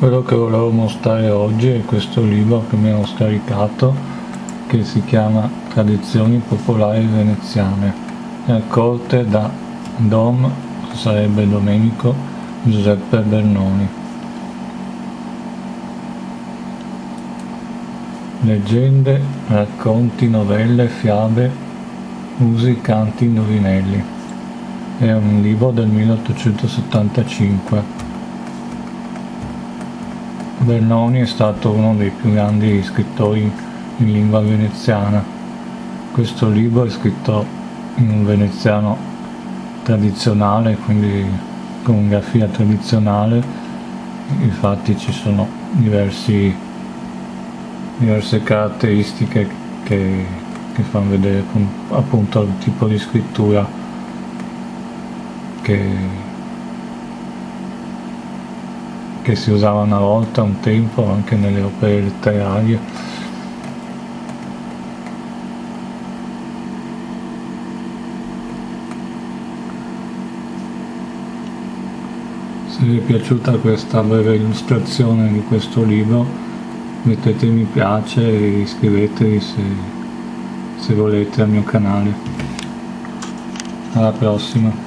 Quello che volevo mostrare oggi è questo libro che mi ho scaricato, che si chiama Tradizioni popolari veneziane, è a corte da Dom, sarebbe Domenico Giuseppe Bernoni. Leggende, racconti, novelle, fiabe, usi, canti, indovinelli. È un libro del 1875. Bernoni è stato uno dei più grandi scrittori in lingua veneziana. Questo libro è scritto in un veneziano tradizionale, quindi con grafia tradizionale. Infatti ci sono diverse caratteristiche che fanno vedere appunto il tipo di scrittura che si usava una volta, un tempo, anche nelle opere letterarie. Se vi è piaciuta questa breve illustrazione di questo libro, mettete mi piace e iscrivetevi se volete al mio canale. Alla prossima!